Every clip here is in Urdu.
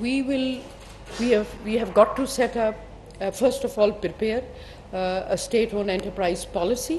we have got to set up, first of all prepare a state owned enterprise policy,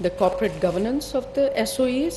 the corporate governance of the SOEs,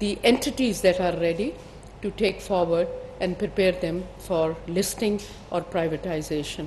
the entities that are ready to take forward and prepare them for listing or privatization.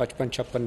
55-56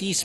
$30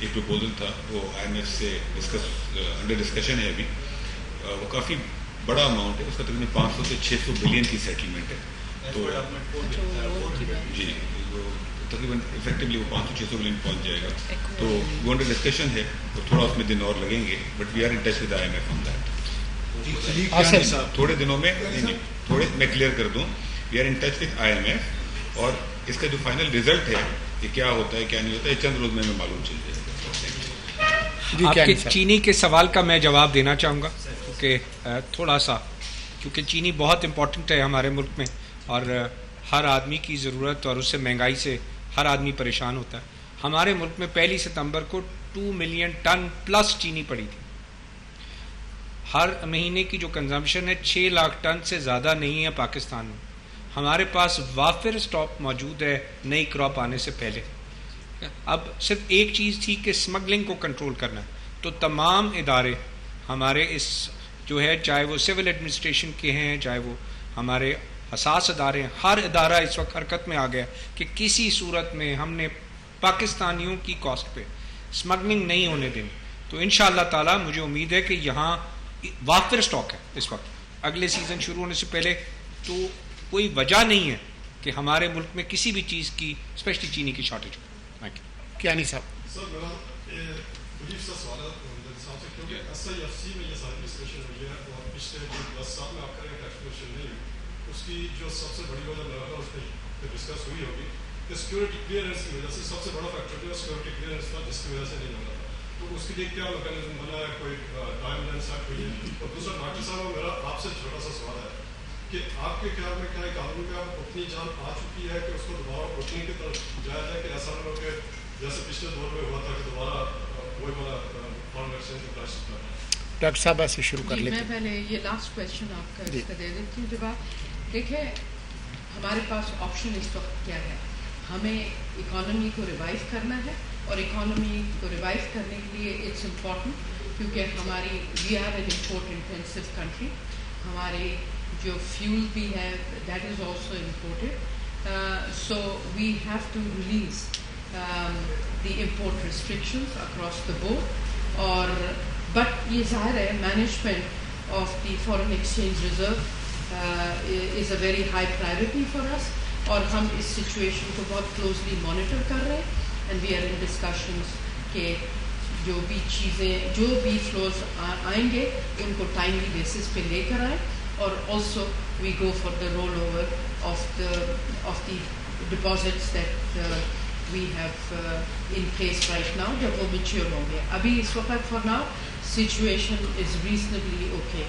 ایک پروپوزل تھا وہ IMF سے انڈر ڈسکشن ہے ابھی. وہ کافی بڑا اماؤنٹ ہے, اس کا تقریباً 500 سے 600 بلین کی سیٹلمنٹ ہے. تو جی وہ تقریباً افیکٹولی وہ 500-600 بلین پہنچ جائے گا. تو وہ انڈر ڈسکشن ہے, تو تھوڑا اس میں دن اور لگیں گے, but we are in touch with IMF on that. تھوڑے دنوں میں میں کلیئر کر دوں, we are in touch with IMF, اور اس کا جو فائنل ریزلٹ ہے کہ کیا ہوتا ہے کیا نہیں ہوتا ہے چند روز میں ہمیں معلوم چل جائے گا. آپ کے چینی کے سوال کا میں جواب دینا چاہوں گا, کیونکہ تھوڑا سا کیونکہ چینی بہت امپورٹنٹ ہے ہمارے ملک میں, اور ہر آدمی کی ضرورت, اور اس سے مہنگائی سے ہر آدمی پریشان ہوتا ہے. ہمارے ملک میں 1 ستمبر کو 2 ملین ٹن پلس چینی پڑی تھی. ہر مہینے کی جو کنزمپشن ہے 6 لاکھ ٹن سے زیادہ نہیں ہے پاکستان میں. ہمارے پاس وافر اسٹاک موجود ہے نئی کراپ آنے سے پہلے. اب صرف ایک چیز تھی کہ اسمگلنگ کو کنٹرول کرنا ہے, تو تمام ادارے ہمارے اس جو ہے, چاہے وہ سول ایڈمنسٹریشن کے ہیں, چاہے وہ ہمارے حساس ادارے ہیں, ہر ادارہ اس وقت حرکت میں آ گیا کہ کسی صورت میں ہم نے پاکستانیوں کی کاسٹ پہ اسمگلنگ نہیں ہونے دینی. تو انشاءاللہ تعالی مجھے امید ہے کہ یہاں وافر اسٹاک ہے اس وقت, اگلے سیزن شروع ہونے سے پہلے. تو کوئی وجہ نہیں ہے کہ ہمارے ملک میں کسی بھی چیز کی اسپیشلی چینی کی شارٹیج ہو. Thank you. کیا نہیں صاحب اس کی جو سب سے بڑی وجہ اس پہ ڈسکس ہوئی ہوگی کہ سیکورٹی کلیئرنس کی وجہ سے سب سے بڑا فیکٹر جو ہے سیکورٹی کلیئرنس تھا, جس کی وجہ سے نہیں ہو رہا تھا. تو اس کے لیے کیا میکانزم بنا ہے, کوئی ٹائم لائن سیٹ ہوئی ہے؟ اور دوسرا ڈاکٹر صاحب میرا آپ سے چھوٹا سا سوال ہے کہ آپ کے خیال میں کیا اکانومی کا اتنی جان آ چکی ہے کہ اس کو دوبارہ اوپننگ کی طرف جایا جائے, کہ ایسا نہ ہو کہ جیسے پچھلے دور میں ہوا تھا کہ دوبارہ وہی والا فارن ایکسچینج کا پرائس کرنا ہے؟ ڈاکٹر صاحب ایسے شروع کر لیتے ہیں. میں پہلے یہ لاسٹ کویشچن آپ کا اس کا دے دیتی ہوں جواب. دیکھیں ہمارے پاس آپشن اس وقت کیا ہے, ہمیں اکانومی کو ریوائو کرنا ہے, اور اکانومی کو ریوائو کرنے کے لیے اٹس امپورٹنٹ کیونکہ ہماری we are an import intensive country. ہمارے جو فیول بھی ہے that is also imported, so we have to release the import restrictions across the board. اور بٹ یہ ظاہر ہے management of the foreign exchange reserve is a very high priority for us, اور ہم اس سچویشن کو بہت کلوزلی مانیٹر کر رہے ہیں. And we are in discussions کہ جو بھی چیزیں جو بھی فلوز آئیں گے ان کو ٹائملی بیسس پہ لے کر آئیں, اور also we go for the roll over of the deposits that we have in place right now, جب وہ میچیور ہوں گے. ابھی اس وقت for now situation is reasonably okay.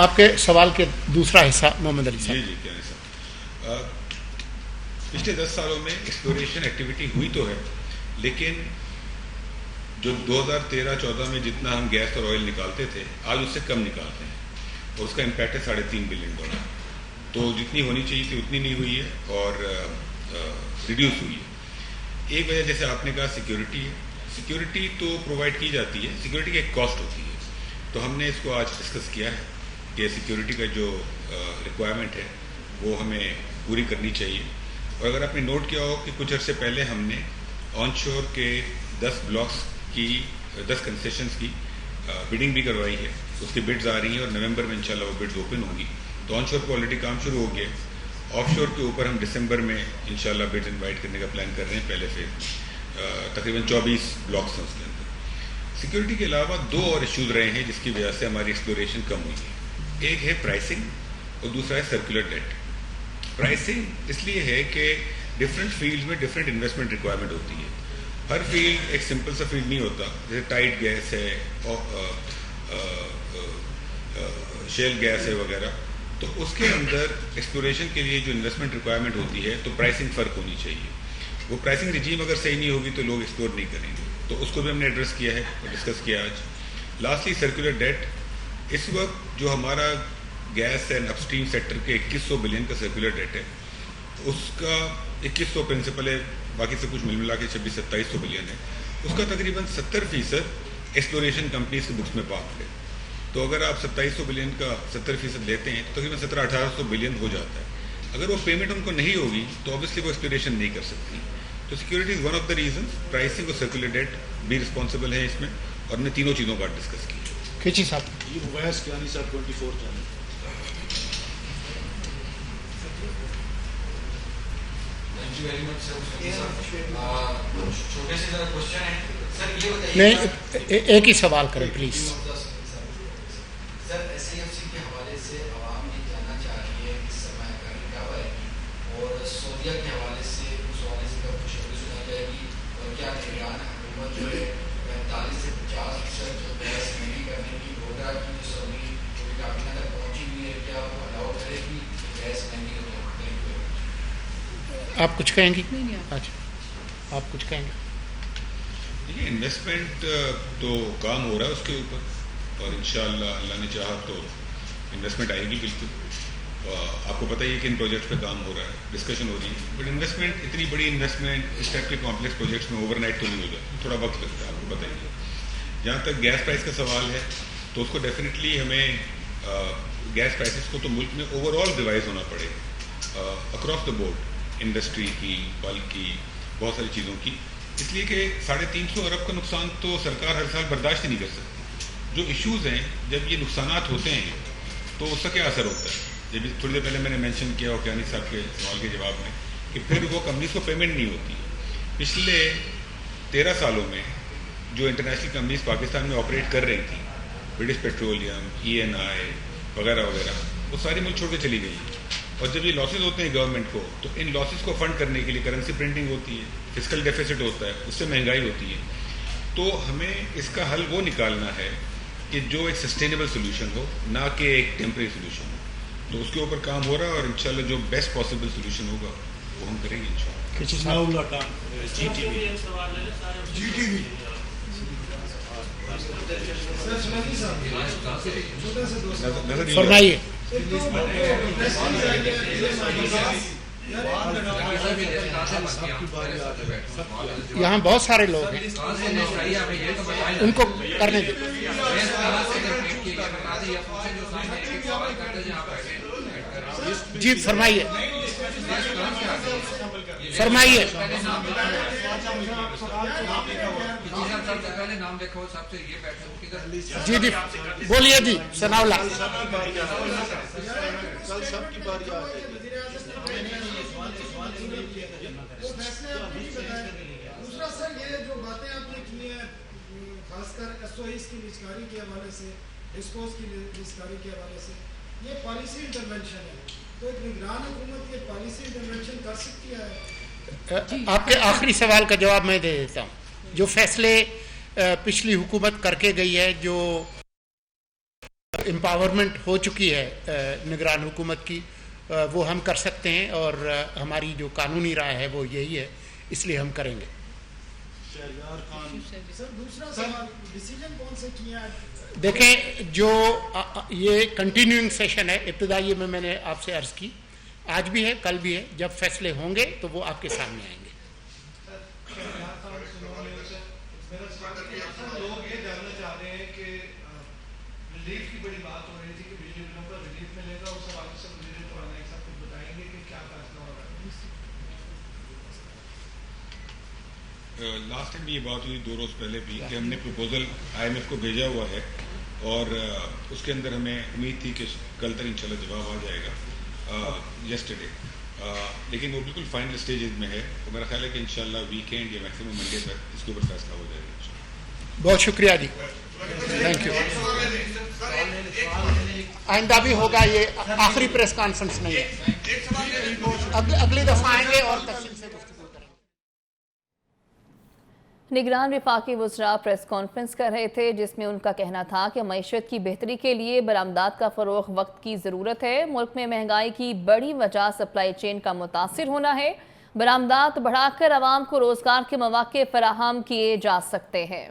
آپ کے سوال کے دوسرا حصہ محمد علی صاحب. جی کیا صاحب, پچھلے 10 سالوں میں ایکسپلوریشن ایکٹیویٹی ہوئی تو ہے, لیکن جو 2013-14 میں جتنا ہم گیس اور آئل نکالتے تھے آج اس سے کم نکالتے ہیں, اور اس کا امپیکٹ ہے $3.5 بلین. تو جتنی ہونی چاہیے تھی اتنی نہیں ہوئی ہے اور ریڈیوس ہوئی ہے. ایک وجہ جیسے آپ نے کہا سیکیورٹی ہے. سیکیورٹی تو پرووائڈ کی جاتی ہے, سیکیورٹی کی ایک کاسٹ ہوتی ہے. تو ہم نے اس کو آج ڈسکس کیا ہے کہ سیکیورٹی کا جو ریکوائرمنٹ ہے وہ ہمیں پوری کرنی چاہیے. اور اگر آپ نے نوٹ کیا ہو کہ کچھ عرصے پہلے ہم نے آن شور کے 10 بلاکس کی 10 کنسیشنز کی بڈنگ بھی کروائی ہے. اس کی بڈز آ رہی ہیں اور نومبر میں انشاءاللہ وہ بڈز اوپن ہوں گی. تو آن شور پہ آلریڈی کام شروع ہو گیا. آف شور کے اوپر ہم دسمبر میں انشاءاللہ بڈز انوائٹ کرنے کا پلان کر رہے ہیں. پہلے سے تقریباً 24 بلاکس ہیں اس کے اندر. سیکیورٹی کے علاوہ 2 اور ایشوز رہے ہیں جس کی وجہ سے ہماری ایکسپلوریشن کم ہوئی ہے. ایک ہے پرائسنگ اور دوسرا ہے سرکولر ڈیٹ. پرائسنگ اس لیے ہے کہ ڈفرینٹ فیلڈ میں ڈفرینٹ انویسٹمنٹ ریکوائرمنٹ ہوتی ہے. ہر فیلڈ ایک سمپل سا فیلڈ نہیں ہوتا. جیسے ٹائٹ گیس ہے, شیل گیس ہے وغیرہ, تو اس کے اندر ایکسپلوریشن کے لیے جو انویسٹمنٹ ریکوائرمنٹ ہوتی ہے تو پرائسنگ فرق ہونی چاہیے. وہ پرائسنگ رجیم اگر صحیح نہیں ہوگی تو لوگ ایکسپلور نہیں کریں گے. تو اس کو بھی ہم نے ایڈریس کیا ہے اور ڈسکس کیا آج. Lastly circular debt. اس وقت جو ہمارا gas and upstream sector کے 2100 بلین کا سرکولر ڈیٹ ہے, اس کا 2100 پرنسپل ہے, باقی سے کچھ مل ملا کے 2600-2700 بلین ہے. اس کا تقریباً 70% ایکسپلوریشن کمپنیز کے بکس میں پارکڈ ہے. تو اگر آپ 2700 بلین کا 70% لیتے ہیں تو تقریباً 1700-1800 بلین ہو جاتا ہے. اگر وہ پیمنٹ ان کو نہیں ہوگی تو آبویسلی وہ ایکسپلوریشن نہیں کر سکتی. تو security is one of the reason. Pricing اور سرکولر ڈیٹ بھی رسپانسبل ہیں اس میں, اور ہم نے تینوں چیزوں کا ڈسکس کیا. کھیچی صاحب. یہ اویس کیانی صاحب 24 جانے. تھینک یو ویری مچ سر. چھوٹے سے ذرا کوشچن ہے سر, یہ بتائیے. نہیں, ایک ہی سوال کریں please. Sir S I F C کے حوالے سے عوام یہ جاننا چاہ رہی ہے کہ سرمایہ کاری کیا آئے گی, اور سعودیہ کے حوالے سے اس حوالے سے کب خوشخبری سنائی جائے گی, اور کیا نگران حکومت جو ہے 45 سے 50% جو گیس مہنگی کرنے کی گوگرا کی جو سعودی کابینہ تک پہنچی ہوئی ہے, کیا وہ الاؤ کرے گی گیس مہنگی ہو؟ آپ کچھ کہیں گی؟ اچھا, آپ کچھ کہیں گے؟ دیکھیے, انویسٹمنٹ تو کام ہو رہا ہے اس کے اوپر, اور انشاءاللہ اللہ نے چاہا تو انویسٹمنٹ آئے گی بالکل. آپ کو پتہ ہی ہے کہ ان پروجیکٹس پہ کام ہو رہا ہے, ڈسکشن ہو رہی ہے, بٹ انویسٹمنٹ, اتنی بڑی انویسٹمنٹ اس ٹائپ کے کمپلیکس پروجیکٹس میں اوور نائٹ تو نہیں ہو جاتی, تھوڑا وقت لگتا ہے, آپ کو پتہ ہی ہے. جہاں تک گیس پرائس کا سوال ہے تو اس کو ڈیفینیٹلی ہمیں گیس پرائسز کو تو ملک میں اوور آل ریوائز ہونا پڑے گا اکراس دا بورڈ, انڈسٹری کی, بلک کی, بہت ساری چیزوں کی, اس لیے کہ 350 ارب کا نقصان تو سرکار ہر سال برداشت ہی نہیں کر سکتی. جو ایشوز ہیں, جب یہ نقصانات ہوتے ہیں تو اس کا کیا اثر ہوتا ہے, جب تھوڑی دیر پہلے میں نے مینشن کیا اوکیانی صاحب کے سوال کے جواب میں, کہ پھر وہ کمپنیز کو پیمنٹ نہیں ہوتی. پچھلے 13 سالوں میں جو انٹرنیشنل کمپنیز پاکستان میں آپریٹ کر رہی تھیں, برٹش پیٹرولیم, ENI وغیرہ وغیرہ, وہ ساری ملک چھوڑ کے چلی گئی. اور جب یہ لاسز ہوتے ہیں گورنمنٹ کو, تو ان لاسز کو فنڈ کرنے کے لیے کرنسی پرنٹنگ ہوتی ہے, فسکل ڈیفیسٹ ہوتا ہے, اس سے مہنگائی ہوتی ہے. تو ہمیں اس کا حل وہ نکالنا ہے کہ جو ایک سسٹینیبل سولوشن ہو, نہ کہ ایک ٹیمپرری سولوشن ہو. تو اس کے اوپر کام ہو رہا ہے, اور انشاءاللہ جو بیسٹ پاسبل سولوشن ہوگا وہ ہم کریں گے انشاءاللہ. فرمائیے. یہاں بہت سارے لوگ ہیں, ان کو کرنے دیں. جی فرمائیے, فرمائیے. جی جی بولیے جی, ثناء اللہ. دوسرا سر, یہ جو باتیں آپ نے کی ہیں خاص کر SOEs کی نجکاری کے حوالے سے, ڈسکوز کی نجکاری کے حوالے سے, یہ پالیسی انٹرونشن ہے, تو ایک نگران حکومت یہ پالیسی انٹرونشن کر سکتی ہے؟ آپ کے آخری سوال کا جواب میں دے دیتا ہوں. جو فیصلے پچھلی حکومت کر کے گئی ہے, جو امپاورمنٹ ہو چکی ہے نگران حکومت کی, وہ ہم کر سکتے ہیں, اور ہماری جو قانونی رائے ہے وہ یہی ہے, اس لیے ہم کریں گے. دوسرا سوال, ڈیسیجن کون سے کیا ہے؟ دیکھیں, جو یہ کنٹینیوئنگ سیشن ہے, ابتدائی میں نے آپ سے عرض کی, آج بھی ہے, کل بھی ہے. جب فیصلے ہوں گے تو وہ آپ کے سامنے آئیں گے. لوگ یہ جاننا چاہ رہے ہیں کہ ریلیف کی بڑی بات ہو رہی تھی کہ بجلی بلوں کا ریلیف ملے گا, اس حوالے سے مجھے توانائی صاحب کچھ بتائیں گے کہ کیا فیصلہ ہو رہا ہے. لاسٹ ٹائم بھی یہ بات ہوئی 2 روز پہلے بھی, کہ ہم نے پروپوزل IMF کو بھیجا ہوا ہے, اور اس کے اندر ہمیں امید تھی کہ کل تک انشاءاللہ جواب آ جائے گا, یسٹرڈے. لیکن وہ بالکل فائنل اسٹیجز میں ہے, تو میرا خیال ہے کہ انشاءاللہ ویکینڈ یا میکسیمم منڈے تک اس کے اوپر فیصلہ ہو جائے گا. بہت شکریہ جی, تھینک یو. آئندہ بھی ہوگا, یہ آخری پریس کانفرنس نہیں ہے, اگلی دفعہ آئیں گے اور تفصیل سے گفتگو کریں گے. نگران وفاقی وزراء پریس کانفرنس کر رہے تھے, جس میں ان کا کہنا تھا کہ معیشت کی بہتری کے لیے برآمدات کا فروغ وقت کی ضرورت ہے. ملک میں مہنگائی کی بڑی وجہ سپلائی چین کا متاثر ہونا ہے. برآمدات بڑھا کر عوام کو روزگار کے مواقع فراہم کیے جا سکتے ہیں.